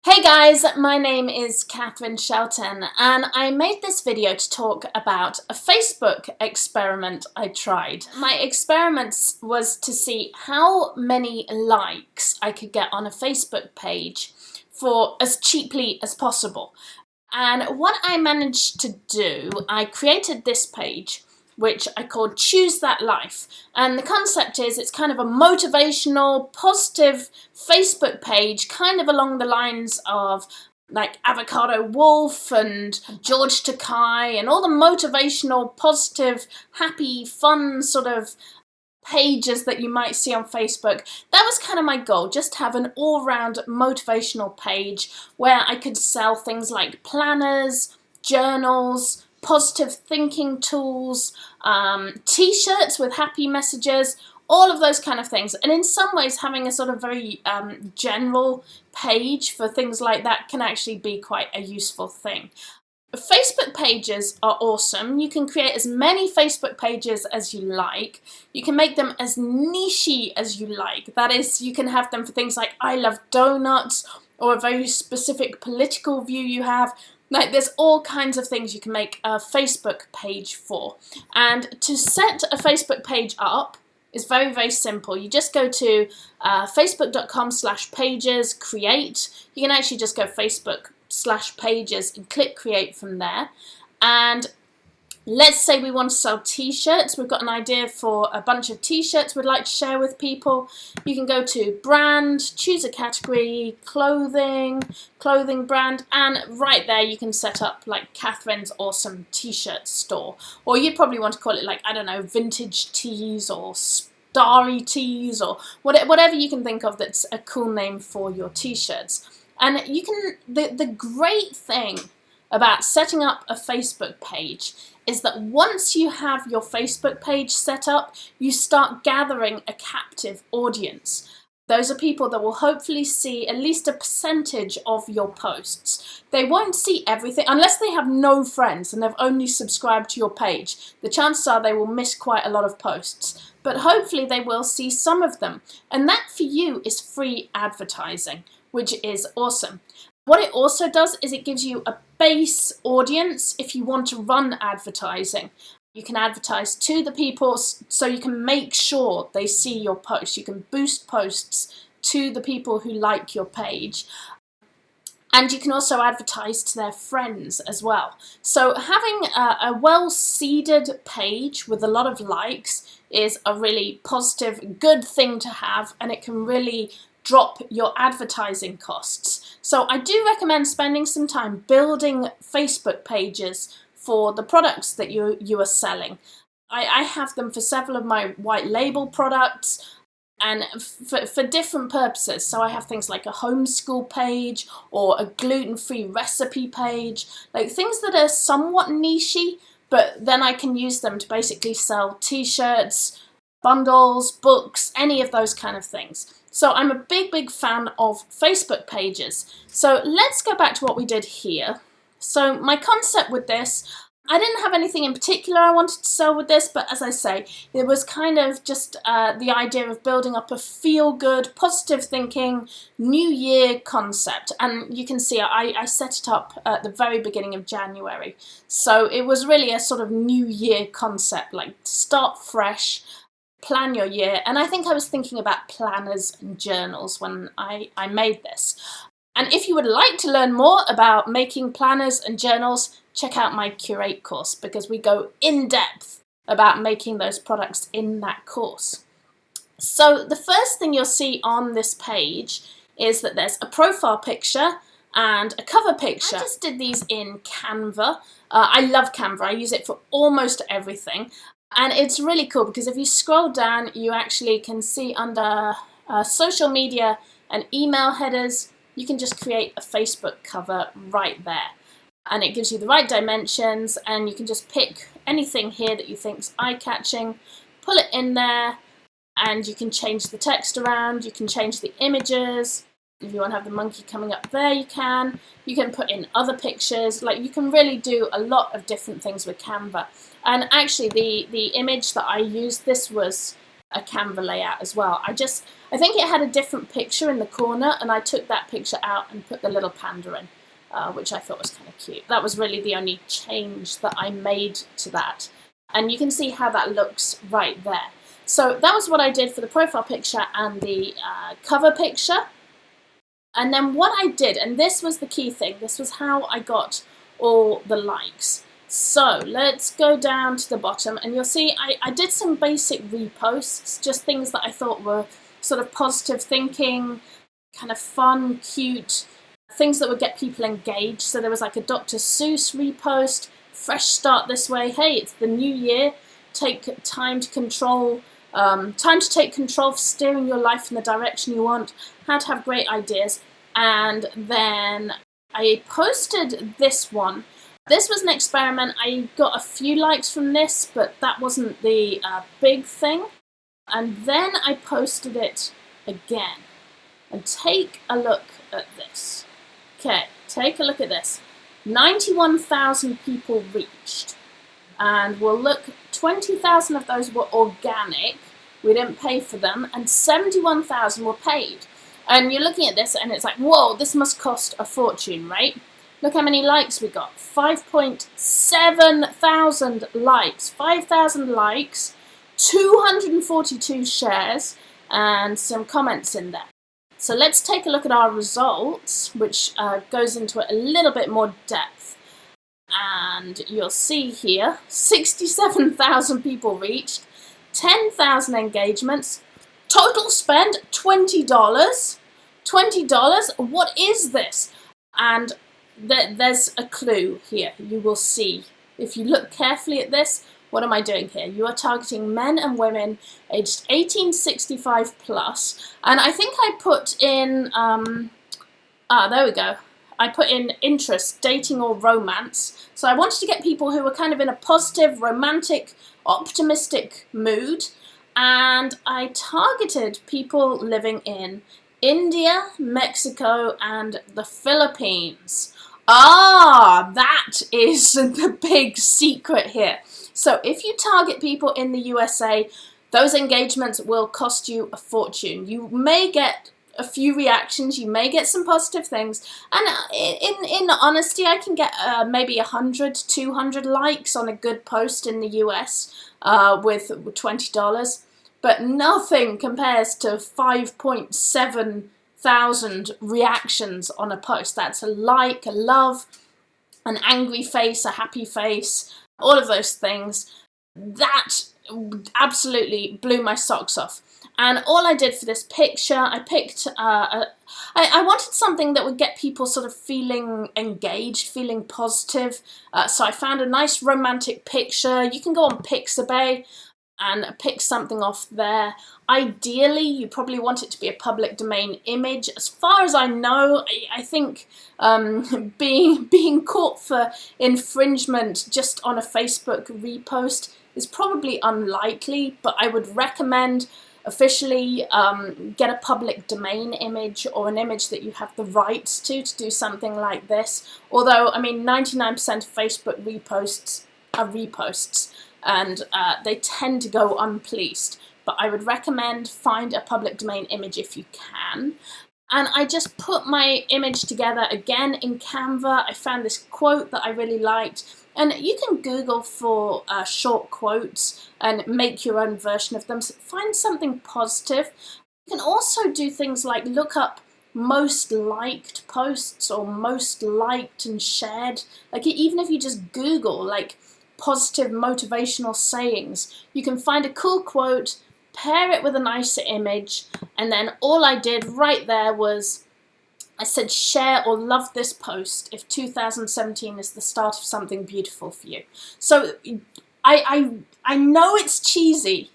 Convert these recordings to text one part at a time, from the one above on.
Hey guys, my name is Catherine Shelton and I made this video to talk about a Facebook experiment I tried. My experiment was to see how many likes I could get on a Facebook page for as cheaply as possible. And what I managed to do, I created this page which I called Choose That Life. And the concept is it's kind of a motivational, positive Facebook page, kind of along the lines of like Avocado Wolf and George Takei and all the motivational, positive, happy, fun sort of pages that you might see on Facebook. That was kind of my goal, just to have an all-round motivational page where I could sell things like planners, journals, positive thinking tools, t-shirts with happy messages, all of those kind of things. And in some ways having a sort of very general page for things like that can actually be quite a useful thing. Facebook pages are awesome. You can create as many Facebook pages as you like. You can make them as niche-y as you like. That is, you can have them for things like I love donuts or a very specific political view you have. Like, there's all kinds of things you can make a Facebook page for. And to set a Facebook page up is very, very simple. You just go to facebook.com/pages, create. You can actually just go Facebook/pages and click create from there. And let's say we want to sell t-shirts. We've got an idea for a bunch of t-shirts we'd like to share with people. You can go to brand, choose a category, clothing brand, and right there you can set up like Catherine's awesome t-shirt store. Or you'd probably want to call it like, I don't know, vintage tees or starry tees or whatever you can think of that's a cool name for your t-shirts. And you can, the great thing about setting up a Facebook page is that once you have your Facebook page set up, you start gathering a captive audience. Those are people that will hopefully see at least a percentage of your posts. They won't see everything, unless they have no friends and they've only subscribed to your page. The chances are they will miss quite a lot of posts, but hopefully they will see some of them. And that for you is free advertising, which is awesome. What it also does is it gives you a base audience if you want to run advertising. You can advertise to the people so you can make sure they see your posts. You can boost posts to the people who like your page. And you can also advertise to their friends as well. So having a well-seeded page with a lot of likes is a really positive, good thing to have, and it can really drop your advertising costs. So I do recommend spending some time building Facebook pages for the products that you are selling. I have them for several of my white label products and for different purposes. So I have things like a homeschool page or a gluten-free recipe page, like things that are somewhat nichey, but then I can use them to basically sell t-shirts, bundles, books, any of those kind of things. So I'm a big fan of Facebook pages. So let's go back to what we did here. So my concept with this, I didn't have anything in particular I wanted to sell with this, but as I say, it was kind of just the idea of building up a feel-good, positive thinking, New Year concept. And you can see I set it up at the very beginning of January. So it was really a sort of New Year concept, like start fresh, plan your year. And I think I was thinking about planners and journals when I made this. And if you would like to learn more about making planners and journals, check out my Curate course, because we go in depth about making those products in that course. So the first thing you'll see on this page is that there's a profile picture and a cover picture. I just did these in Canva. I love Canva. I use it for almost everything. And it's really cool because if you scroll down, you actually can see under social media and email headers, you can just create a Facebook cover right there. And it gives you the right dimensions, and you can just pick anything here that you think's eye-catching, pull it in there, and you can change the text around, you can change the images. If you want to have the monkey coming up there, you can. You can put in other pictures. Like, you can really do a lot of different things with Canva. And actually, the image that I used, this was a Canva layout as well. I think it had a different picture in the corner, and I took that picture out and put the little panda in, which I thought was kind of cute. That was really the only change that I made to that. And you can see how that looks right there. So that was what I did for the profile picture and the cover picture. And then what I did, and this was the key thing, this was how I got all the likes. So let's go down to the bottom, and you'll see I did some basic reposts, just things that I thought were sort of positive thinking, kind of fun, cute, things that would get people engaged. So there was like a Dr. Seuss repost, fresh start this way, hey, it's the new year, take time to control, time to take control for steering your life in the direction you want, how to have great ideas. And then I posted this one. This was an experiment. I got a few likes from this, but that wasn't the big thing. And then I posted it again. And take a look at this. Okay, take a look at this. 91,000 people reached. And we'll look, 20,000 of those were organic. We didn't pay for them. And 71,000 were paid. And you're looking at this and it's like, whoa, this must cost a fortune, right? Look how many likes we got. 5.7 thousand likes. 5,000 likes, 242 shares, and some comments in there. So let's take a look at our results, which goes into it a little bit more depth. And you'll see here, 67,000 people reached, 10,000 engagements, total spend $20. $20? What is this? And there's a clue here. You will see. If you look carefully at this, what am I doing here? You are targeting men and women aged 1865 plus. And I think I put in, there we go. I put in interest, dating or romance. So I wanted to get people who were kind of in a positive, romantic, optimistic mood. And I targeted people living in India, Mexico, and the Philippines. Ah, that is the big secret here. So if you target people in the USA, those engagements will cost you a fortune. You may get a few reactions, you may get some positive things, and in honesty, I can get maybe 100, 200 likes on a good post in the US with $20, but nothing compares to 5.7 thousand reactions on a post. That's a like, a love, an angry face, a happy face, all of those things. That absolutely blew my socks off. And all I did for this picture, I picked, I wanted something that would get people sort of feeling engaged, feeling positive. So I found a nice romantic picture. You can go on Pixabay and pick something off there. Ideally, you probably want it to be a public domain image. As far as I know, I think being caught for infringement just on a Facebook repost is probably unlikely, but I would recommend officially get a public domain image or an image that you have the rights to do something like this. Although, I mean, 99% of Facebook reposts are reposts, and they tend to go unpoliced. But I would recommend find a public domain image if you can. And I just put my image together again in Canva. I found this quote that I really liked. And you can Google for short quotes and make your own version of them. So find something positive. You can also do things like look up most liked posts or most liked and shared. Like even if you just Google like positive motivational sayings, you can find a cool quote, pair it with a nicer image, and then all I did right there was I said share or love this post if 2017 is the start of something beautiful for you. So I know it's cheesy,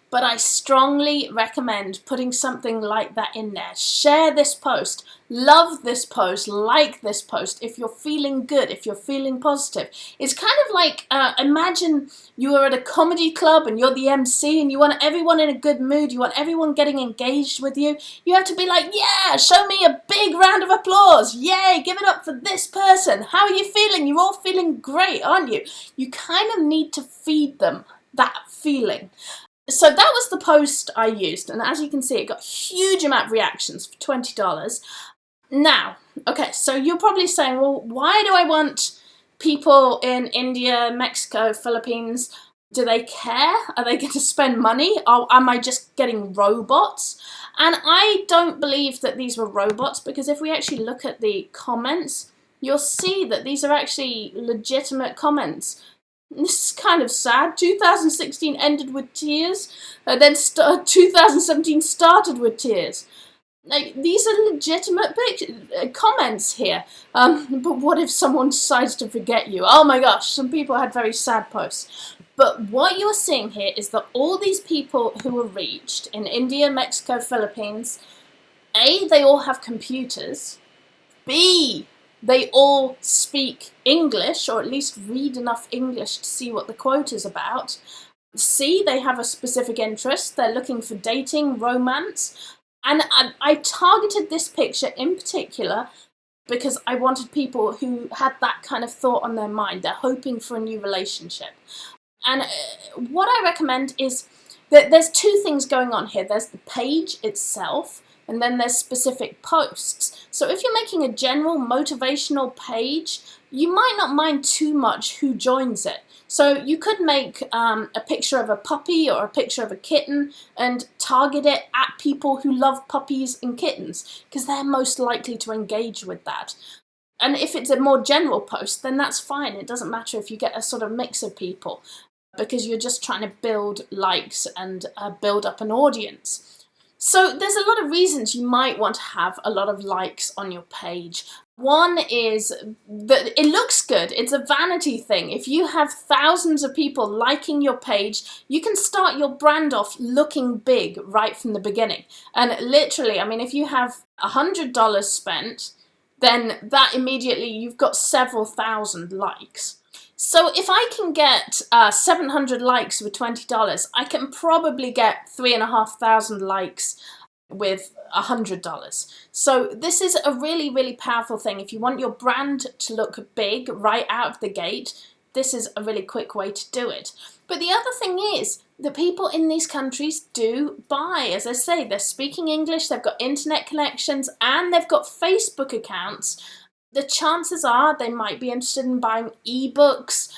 but I strongly recommend putting something like that in there. Share this post, love this post, like this post if you're feeling good, if you're feeling positive. It's kind of like, imagine you are at a comedy club and you're the MC and you want everyone in a good mood, you want everyone getting engaged with you. You have to be like, yeah, show me a big round of applause. Yay, give it up for this person. How are you feeling? You're all feeling great, aren't you? You kind of need to feed them that feeling. So that was the post I used, and as you can see, it got a huge amount of reactions for $20. Now, okay, so you're probably saying, well, why do I want people in India, Mexico, Philippines? Do they care? Are they going to spend money? Or am I just getting robots? And I don't believe that these were robots, because if we actually look at the comments, you'll see that these are actually legitimate comments. This is kind of sad. 2016 ended with tears, and then 2017 started with tears. Like, these are legitimate comments here. But what if someone decides to forget you? Oh my gosh, some people had very sad posts. But what you're seeing here is that all these people who were reached in India, Mexico, Philippines, A, they all have computers. B, they all speak English, or at least read enough English to see what the quote is about. C, they have a specific interest. They're looking for dating, romance. And I targeted this picture in particular because I wanted people who had that kind of thought on their mind. They're hoping for a new relationship. And what I recommend is that there's two things going on here. There's the page itself, and then there's specific posts. So if you're making a general motivational page, you might not mind too much who joins it. So you could make a picture of a puppy or a picture of a kitten and target it at people who love puppies and kittens, because they're most likely to engage with that. And if it's a more general post, then that's fine. It doesn't matter if you get a sort of mix of people, because you're just trying to build likes and build up an audience. So there's a lot of reasons you might want to have a lot of likes on your page. One is that it looks good. It's a vanity thing. If you have thousands of people liking your page, you can start your brand off looking big right from the beginning. And literally, I mean, if you have $100 spent, then that immediately you've got several thousand likes. So if I can get 700 likes with $20, I can probably get 3,500 likes with $100. So this is a really, really powerful thing. If you want your brand to look big right out of the gate, this is a really quick way to do it. But the other thing is, the people in these countries do buy. As I say, they're speaking English, they've got internet connections, and they've got Facebook accounts. The chances are they might be interested in buying ebooks.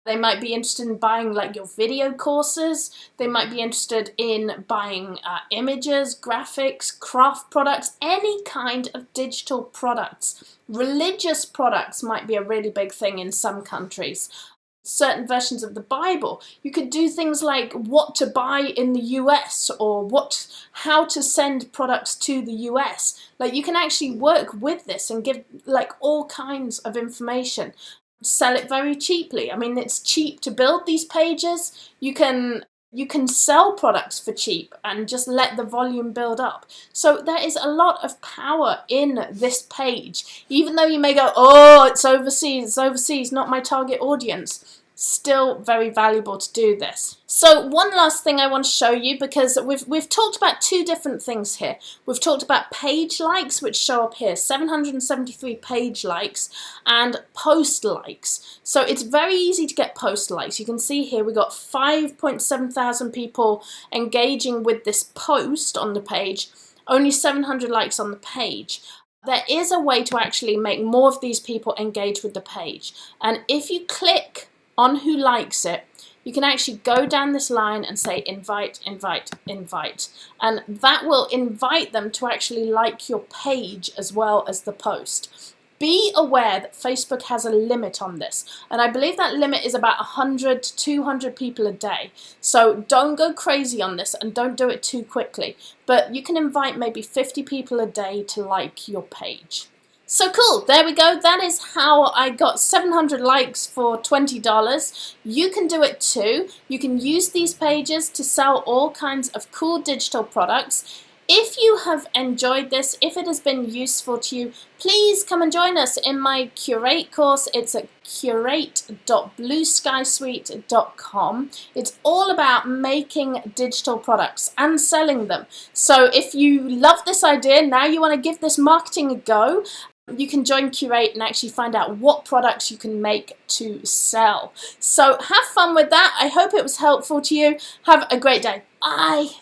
They might be interested in buying like your video courses. They might be interested in buying images, graphics, craft products, any kind of digital products. Religious products might be a really big thing in some countries. Certain versions of the Bible. You could do things like what to buy in the US, or how to send products to the US. Like, you can actually work with this and give like all kinds of information. Sell it very cheaply. I mean, it's cheap to build these pages. You can sell products for cheap and just let the volume build up. So there is a lot of power in this page. Even though you may go, oh, it's overseas, not my target audience. Still very valuable to do this. So one last thing I want to show you, because we've talked about two different things here. We've talked about page likes, which show up here, 773 page likes, and post likes. So it's very easy to get post likes. You can see here we got 5.7 thousand people engaging with this post on the page, only 700 likes on the page. There is a way to actually make more of these people engage with the page. And if you click on who likes it, you can actually go down this line and say invite, invite, invite. And that will invite them to actually like your page as well as the post. Be aware that Facebook has a limit on this. And I believe that limit is about 100 to 200 people a day. So don't go crazy on this and don't do it too quickly. But you can invite maybe 50 people a day to like your page. So cool, there we go. That is how I got 700 likes for $20. You can do it too. You can use these pages to sell all kinds of cool digital products. If you have enjoyed this, if it has been useful to you, please come and join us in my Curate course. It's at curate.blueskysweet.com. It's all about making digital products and selling them. So if you love this idea, now you want to give this marketing a go, you can join Curate and actually find out what products you can make to sell. So have fun with that. I hope it was helpful to you. Have a great day. I